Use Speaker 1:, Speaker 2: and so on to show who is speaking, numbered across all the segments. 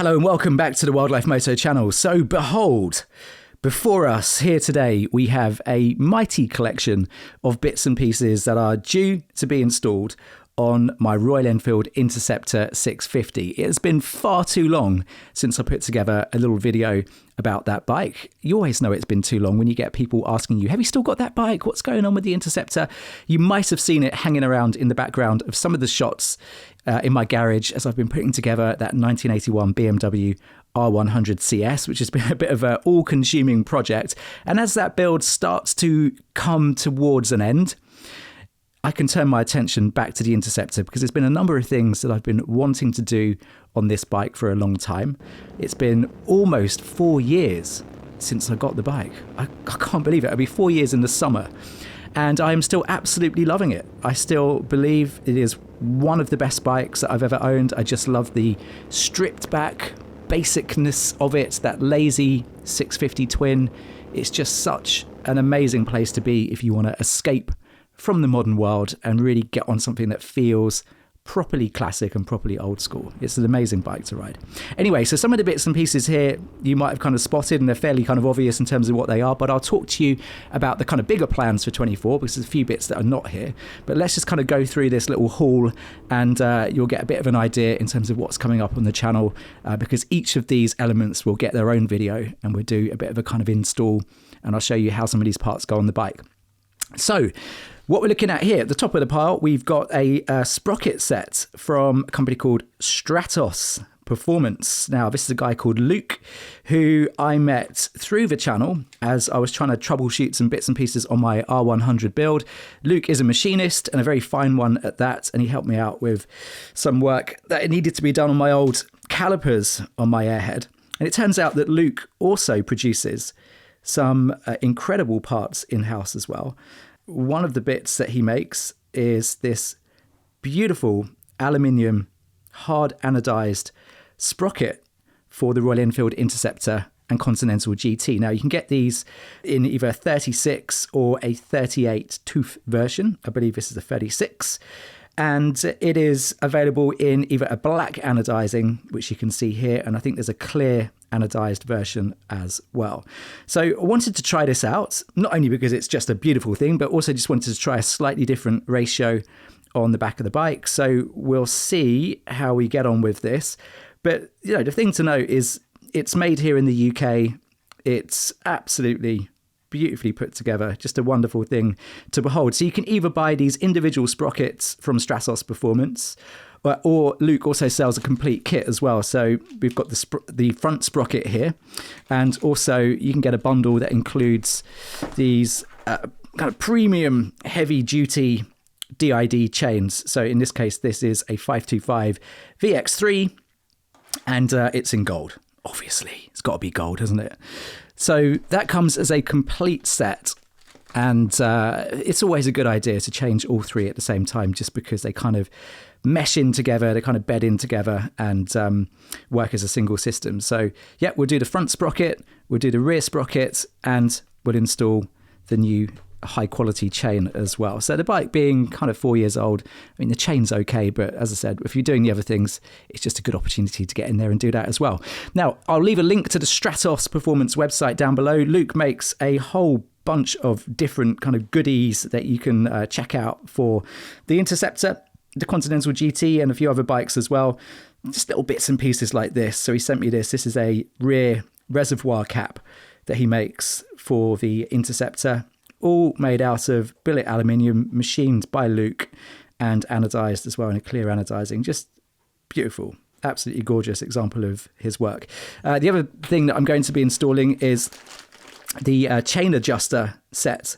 Speaker 1: Hello and welcome back to the Wildlife Moto Channel. So behold, before us here today, we have a mighty collection of bits and pieces that are due to be installed on my Royal Enfield Interceptor 650. It has been far too long since I put together a little video about that bike. You always know it's been too long when you get people asking you, have you still got that bike? What's going on with the Interceptor? You might have seen it hanging around in the background of some of the shots in my garage as I've been putting together that 1981 BMW R100 CS, which has been a bit of an all-consuming project. And as that build starts to come towards an end, I can turn my attention back to the Interceptor because there's been a number of things that I've been wanting to do on this bike for a long time. It's been almost 4 years since I got the bike. I can't believe it. It'll be 4 years in the summer. And I am still absolutely loving it. I still believe it is one of the best bikes that I've ever owned. I just love the stripped back basicness of it, that lazy 650 twin. It's just such an amazing place to be if you want to escape from the modern world and really get on something that feels properly classic and properly old school. It's an amazing bike to ride. Anyway, so some of the bits and pieces here you might have kind of spotted and they're fairly kind of obvious in terms of what they are, but I'll talk to you about the kind of bigger plans for 24 because there's a few bits that are not here. But let's just kind of go through this little haul and you'll get a bit of an idea in terms of what's coming up on the channel because each of these elements will get their own video and we'll do a bit of a kind of install and I'll show you how some of these parts go on the bike. So what we're looking at here at the top of the pile, we've got a sprocket set from a company called Stratos Performance. Now, this is a guy called Luke, who I met through the channel as I was trying to troubleshoot some bits and pieces on my R100 build. Luke is a machinist and a very fine one at that, and he helped me out with some work that needed to be done on my old calipers on my airhead. And it turns out that Luke also produces some incredible parts in-house as well. One of the bits that he makes is this beautiful aluminium hard anodized sprocket for the Royal Enfield Interceptor and Continental GT. Now you can get these in either a 36 or a 38 tooth version. I believe this is a 36. And it is available in either a black anodizing, which you can see here, and I think there's a clear anodized version as well. So I wanted to try this out, not only because it's just a beautiful thing, but also just wanted to try a slightly different ratio on the back of the bike. So we'll see how we get on with this. But you know, the thing to note is it's made here in the UK. It's absolutely beautifully put together, just a wonderful thing to behold. So you can either buy these individual sprockets from Stratos Performance, or Luke also sells a complete kit as well. So we've got the front sprocket here, and also you can get a bundle that includes these kind of premium heavy duty DID chains. So in this case, this is a 525 VX3 and it's in gold. Obviously, it's got to be gold, hasn't it? So that comes as a complete set. And it's always a good idea to change all three at the same time, just because they kind of mesh in together, they kind of bed in together and work as a single system. So yeah, we'll do the front sprocket, we'll do the rear sprocket, and we'll install the new high quality chain as well. So the bike being kind of 4 years old, I mean, the chain's okay, but as I said, if you're doing the other things, it's just a good opportunity to get in there and do that as well. Now, I'll leave a link to the Stratos Performance website down below. Luke makes a whole bunch of different kind of goodies that you can check out for the Interceptor, the Continental GT, and a few other bikes as well. Just little bits and pieces like this. So he sent me this. This is a rear reservoir cap that he makes for the Interceptor, all made out of billet aluminium, machined by Luke and anodized as well in a clear anodizing. Just beautiful, absolutely gorgeous example of his work. The other thing that I'm going to be installing is the chain adjuster set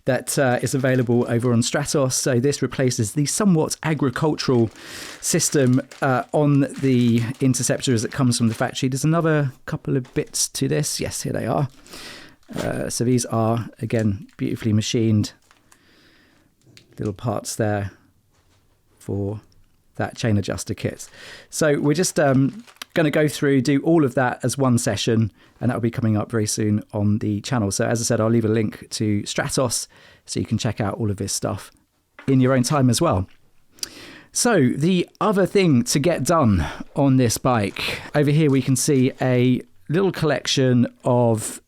Speaker 1: that is available over on Stratos. So this replaces the somewhat agricultural system on the Interceptor as it comes from the factory. There's another couple of bits to this. Yes, here they are. So these are, again, beautifully machined little parts there for that chain adjuster kit. So we're just going to go through, do all of that as one session, and that will be coming up very soon on the channel. So as I said, I'll leave a link to Stratos so you can check out all of this stuff in your own time as well. So the other thing to get done on this bike, over here we can see a little collection of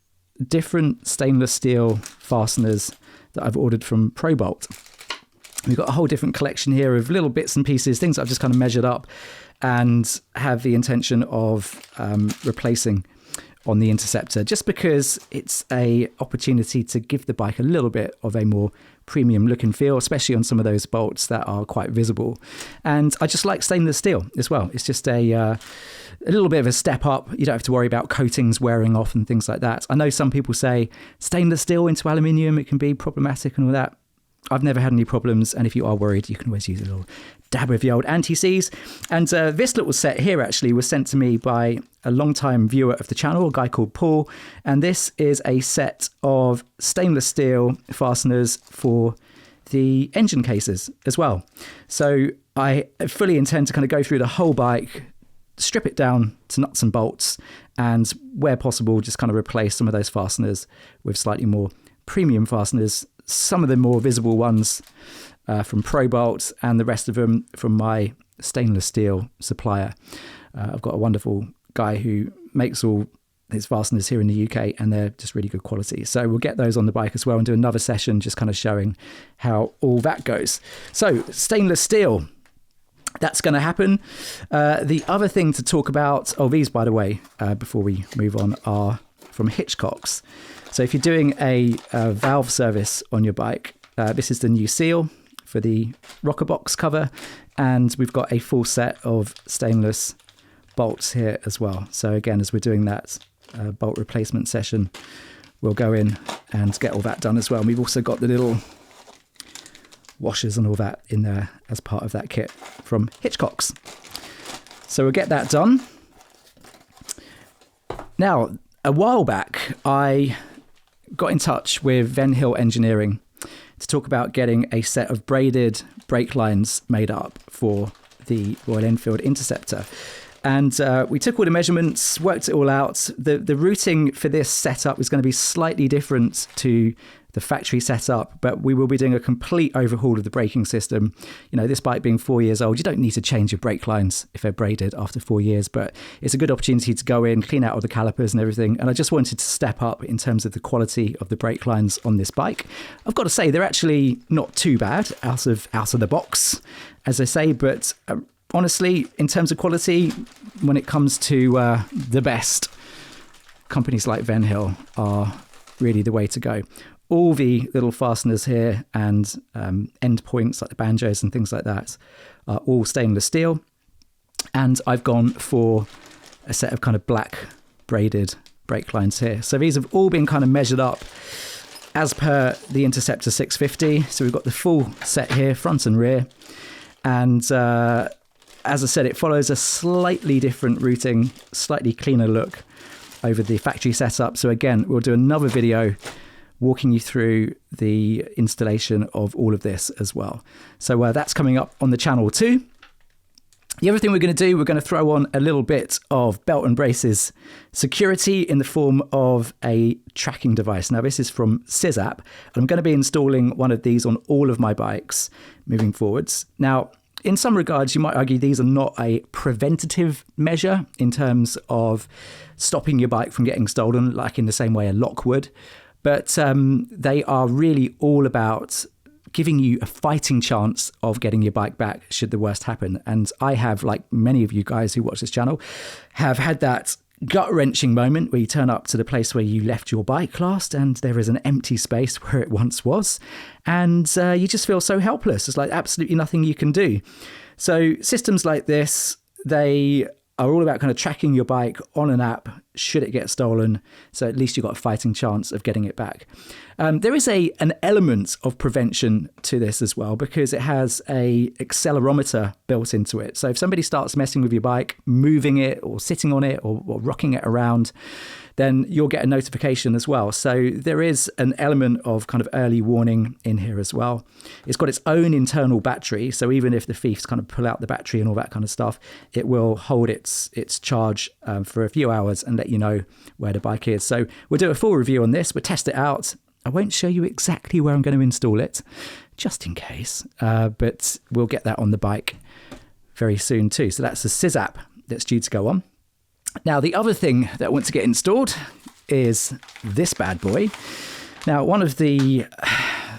Speaker 1: different stainless steel fasteners that I've ordered from ProBolt. We've got a whole different collection here of little bits and pieces, things I've just kind of measured up and have the intention of replacing on the Interceptor, just because it's a opportunity to give the bike a little bit of a more premium look and feel, especially on some of those bolts that are quite visible. And I just like stainless steel as well. It's just a little bit of a step up. You don't have to worry about coatings wearing off and things like that. I know some people say stainless steel into aluminium, it can be problematic and all that. I've never had any problems, and if you are worried, you can always use a little dab of the old anti-seize. And this little set here actually was sent to me by a long-time viewer of the channel, a guy called Paul, and this is a set of stainless steel fasteners for the engine cases as well. So I fully intend to kind of go through the whole bike, strip it down to nuts and bolts, and where possible just kind of replace some of those fasteners with slightly more premium fasteners, some of the more visible ones from ProBolt and the rest of them from my stainless steel supplier. I've got a wonderful guy who makes all his fasteners here in the UK, and they're just really good quality. So we'll get those on the bike as well and do another session just kind of showing how all that goes. So stainless steel, that's going to happen. The other thing to talk about, these, by the way, before we move on, are from Hitchcock's. So if you're doing a valve service on your bike, this is the new seal for the rocker box cover, and we've got a full set of stainless bolts here as well. So again, as we're doing that bolt replacement session, we'll go in and get all that done as well. And we've also got the little washers and all that in there as part of that kit from Hitchcock's. So we'll get that done. Now, a while back, I got in touch with Ven Hill Engineering to talk about getting a set of braided brake lines made up for the Royal Enfield Interceptor. And we took all the measurements, worked it all out. The routing for this setup is going to be slightly different to the factory setup, but we will be doing a complete overhaul of the braking system. You know, this bike being 4 years old, you don't need to change your brake lines if they're braided after 4 years, but it's a good opportunity to go in, clean out all the calipers and everything. And I just wanted to step up in terms of the quality of the brake lines on this bike. I've got to say, they're actually not too bad out of the box, as I say, but honestly, in terms of quality, when it comes to the best, companies like Ven Hill are really the way to go. All the little fasteners here and end points like the banjos and things like that are all stainless steel. And I've gone for a set of kind of black braided brake lines here. So these have all been kind of measured up as per the Interceptor 650. So we've got the full set here, front and rear. And as I said, it follows a slightly different routing, slightly cleaner look over the factory setup. So again, we'll do another video walking you through the installation of all of this as well. So that's coming up on the channel too. The other thing we're going to do, we're going to throw on a little bit of belt and braces security in the form of a tracking device. Now, this is from Siz App. I'm going to be installing one of these on all of my bikes moving forwards. Now, in some regards, you might argue these are not a preventative measure in terms of stopping your bike from getting stolen, like in the same way a lock would. But they are really all about giving you a fighting chance of getting your bike back should the worst happen. And I have, like many of you guys who watch this channel, have had that gut-wrenching moment where you turn up to the place where you left your bike last and there is an empty space where it once was. And you just feel so helpless. There's like absolutely nothing you can do. So systems like this, they are all about kind of tracking your bike on an app should it get stolen. So at least you've got a fighting chance of getting it back. There is an element of prevention to this as well, because it has a accelerometer built into it. So if somebody starts messing with your bike, moving it or sitting on it or rocking it around, then you'll get a notification as well. So there is an element of kind of early warning in here as well. It's got its own internal battery. So even if the thieves kind of pull out the battery and all that kind of stuff, it will hold its charge for a few hours and let you know where the bike is. So we'll do a full review on this. We'll test it out. I won't show you exactly where I'm going to install it, just in case, but we'll get that on the bike very soon too. So that's the Siz App that's due to go on. Now, the other thing that I want to get installed is this bad boy. Now, one of the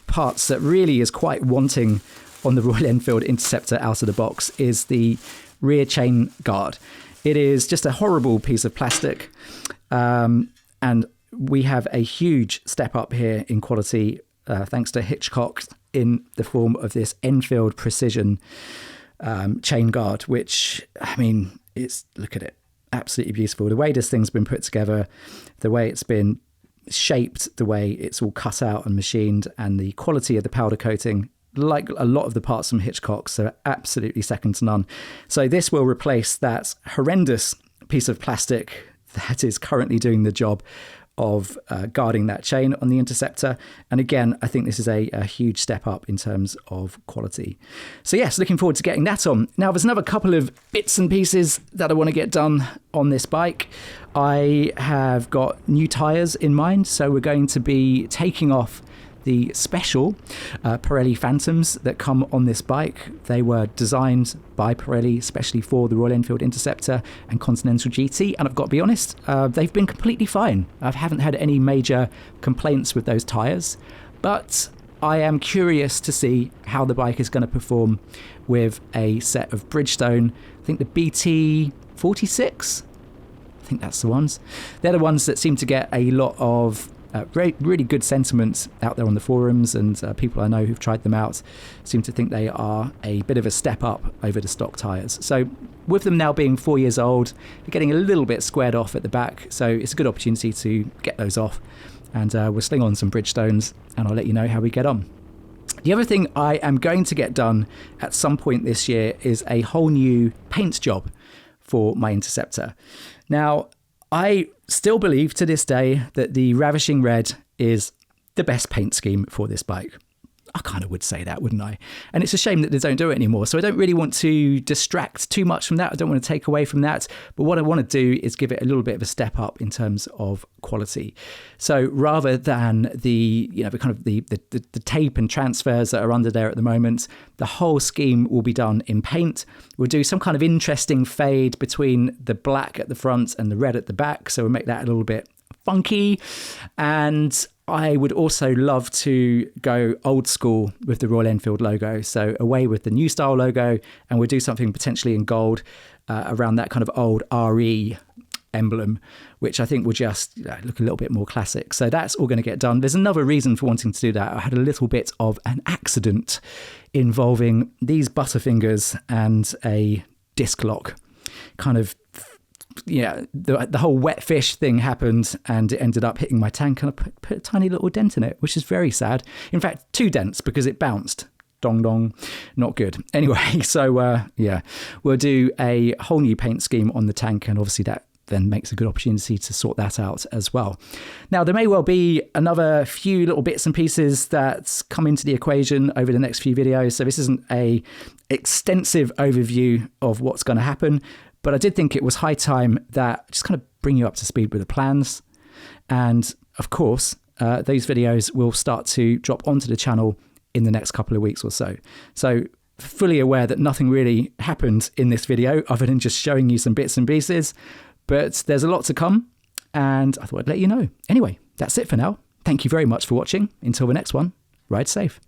Speaker 1: parts that really is quite wanting on the Royal Enfield Interceptor out of the box is the rear chain guard. It is just a horrible piece of plastic, and we have a huge step up here in quality thanks to Hitchcock in the form of this Enfield Precision chain guard, which, I mean, look at it, absolutely beautiful. The way this thing's been put together, the way it's been shaped, the way it's all cut out and machined, and the quality of the powder coating, like a lot of the parts from Hitchcock's, are absolutely second to none. So this will replace that horrendous piece of plastic that is currently doing the job of guarding that chain on the Interceptor. And again, I think this is a huge step up in terms of quality. So yes, looking forward to getting that on. Now, there's another couple of bits and pieces that I want to get done on this bike. I have got new tyres in mind, so we're going to be taking off the special Pirelli Phantoms that come on this bike. They were designed by Pirelli especially for the Royal Enfield Interceptor and Continental GT, and I've got to be honest, they've been completely fine. I haven't had any major complaints with those tyres, but I am curious to see how the bike is going to perform with a set of Bridgestone, I think the BT 46, I think that's the ones. They're the ones that seem to get a lot of really good sentiments out there on the forums, and people I know who've tried them out seem to think they are a bit of a step up over the stock tyres. So with them now being 4 years old, they're getting a little bit squared off at the back, so it's a good opportunity to get those off, and we'll sling on some Bridgestones and I'll let you know how we get on. The other thing I am going to get done at some point this year is a whole new paint job for my Interceptor. Now, I still believe to this day that the Ravishing Red is the best paint scheme for this bike. I kind of would say that, wouldn't I? And it's a shame that they don't do it anymore. So I don't really want to distract too much from that. I don't want to take away from that. But what I want to do is give it a little bit of a step up in terms of quality. So rather than the tape and transfers that are under there at the moment, the whole scheme will be done in paint. We'll do some kind of interesting fade between the black at the front and the red at the back. So we'll make that a little bit funky. And I would also love to go old school with the Royal Enfield logo. So away with the new style logo, and we'll do something potentially in gold around that kind of old RE emblem, which I think will just look a little bit more classic. So that's all going to get done. There's another reason for wanting to do that. I had a little bit of an accident involving these Butterfingers and a disc lock. Kind of, the whole wet fish thing happened, and it ended up hitting my tank, and I put a tiny little dent in it, which is very sad. In fact, 2 dents because it bounced. Dong dong, not good. Anyway, so we'll do a whole new paint scheme on the tank, and obviously that then makes a good opportunity to sort that out as well. Now, there may well be another few little bits and pieces that come into the equation over the next few videos, so this isn't a extensive overview of what's going to happen. But I did think it was high time that just kind of bring you up to speed with the plans. And of course, those videos will start to drop onto the channel in the next couple of weeks or so. So fully aware that nothing really happened in this video other than just showing you some bits and pieces. But there's a lot to come, and I thought I'd let you know. Anyway, that's it for now. Thank you very much for watching. Until the next one, ride safe.